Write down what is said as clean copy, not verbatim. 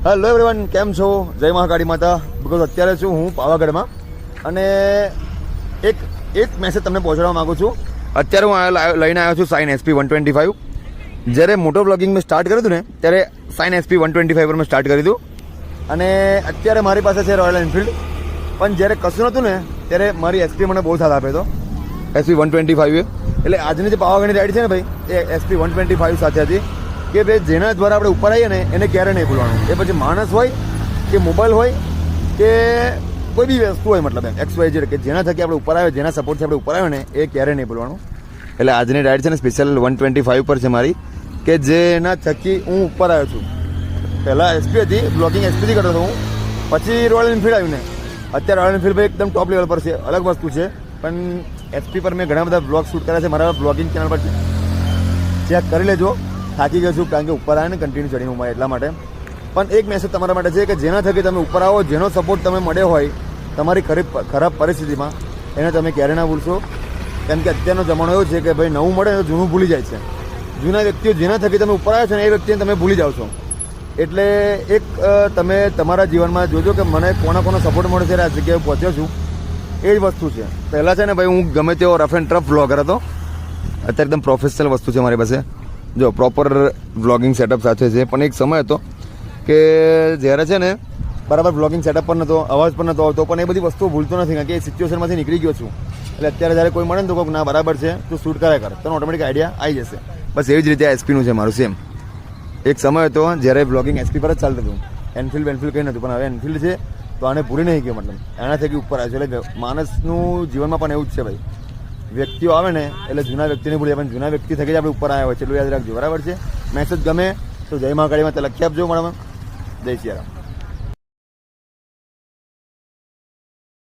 Hello everyone, કેમ છો? જય મહાકાળી માતા. બિકોઝ અત્યારે છું હું પાવાગઢમાં અને એક મેસેજ તમને પહોંચાડવા માગું છું. અત્યારે હું લઈને આવ્યો છું સાઇન SP 125. જ્યારે મોટો બ્લોગિંગ મેં સ્ટાર્ટ કર્યું હતું ને ત્યારે સાઇન SP 125 પર મેં સ્ટાર્ટ કર્યું હતું અને અત્યારે મારી પાસે છે રોયલ એનફિલ્ડ. પણ જ્યારે કશું નહોતું ને ત્યારે મારી SP મને બહુ સાથ આપ્યો હતો, SP 125. એટલે આજની જે પાવાગઢની રાઈડ છે ને ભાઈ, એ SP 125 સાથે હતી કે ભાઈ જેના દ્વારા આપણે ઉપર આવીએ ને એને ક્યારે નહીં ભૂલવાનું. એ પછી માણસ હોય કે મોબાઈલ હોય કે કોઈ બી વસ્તુ હોય, મતલબ XYZ કે જેના થકી આપણે ઉપર આવે, જેના સપોર્ટથી આપણે ઉપર આવ્યો ને એ ક્યારે નહીં ભૂલવાનું. એટલે આજની રાઈડ છે ને સ્પેશિયલ 125 પર છે મારી, કે જેના થકી હું ઉપર આવ્યો છું. પહેલાં SP હતી, બ્લોગિંગ SPથી કરતો હતો હું, પછી રોયલ એનફિલ્ડ આવ્યું ને અત્યારે રોયલ એનફિલ્ડ ભાઈ એકદમ ટોપ લેવલ પર છે, અલગ વસ્તુ છે. પણ SP પર મેં ઘણા બધા બ્લોગ શૂટ કર્યા છે મારા બ્લોગિંગ ચેનલ પર, ચેક કરી લેજો. થાકી ગયો છું કારણ કે ઉપર આવે ને કન્ટિન્યુ ચડીને હું એટલા માટે. પણ એક મેસેજ તમારા માટે છે કે જેના થકી તમે ઉપર આવો, જેનો સપોર્ટ તમે મળ્યો હોય તમારી ખરાબ પરિસ્થિતિમાં, એને તમે ક્યારે ના ભૂલશો. કેમ કે અત્યારનો જમાનો એવો છે કે ભાઈ નવું મળે તો જૂનું ભૂલી જાય છે. જૂના વ્યક્તિઓ જેના થકી તમે ઉપર આવ્યા છો ને એ વ્યક્તિને તમે ભૂલી જાઓ છો. એટલે એક તમે તમારા જીવનમાં જોજો કે મને કોનો સપોર્ટ મળે છે, આ જગ્યાએ પહોંચ્યો છું, એ જ વસ્તુ છે. પહેલાં છે ને ભાઈ હું ગમે તેવો રફ એન્ડ ટફ વ્લોગર હતો, અત્યારે એકદમ પ્રોફેશનલ વસ્તુ છે મારી પાસે. જો પ્રોપર વ્લોગિંગ સેટઅપ સાથે છે. પણ એક સમય હતો કે જ્યારે છે ને બરાબર વ્લોગિંગ સેટઅપ પણ નહોતો, અવાજ પણ નહોતો આવતો, પણ એ બધી વસ્તુઓ ભૂલતો નથી કારણ કે એ સિચ્યુએશનમાંથી નીકળી ગયો છું. એટલે અત્યારે જ્યારે કોઈ મળે ને તો કહું ના બરાબર છે, તું શૂટ કર્યા કર, તને ઓટોમેટિક આઈડિયા આવી જશે. બસ એવી જ રીતે આ SPનું છે મારું સેમ. એક સમય હતો જ્યારે વ્લોગિંગ SP પર જ ચાલતું હતું, એનફિલ્ડ કંઈ નહોતું. પણ હવે એનફિલ્ડ છે તો આને પૂરી નહીં ગયો, મતલબ એના થકી ઉપર આવે છે. એટલે માણસનું જીવનમાં પણ એવું જ છે ભાઈ, વ્યક્તિઓ આવે ને એટલે જૂના વ્યક્તિને ભૂલી જાય, પણ જૂના વ્યક્તિ થકી જ આપણે ઉપર આવ્યા હોય છે, એટલું યાદ રાખજો. બરાબર છે? મેસેજ ગમે તો જય મહાકાળીમાં લખી આપજો મારામાં. જય સિયારામ.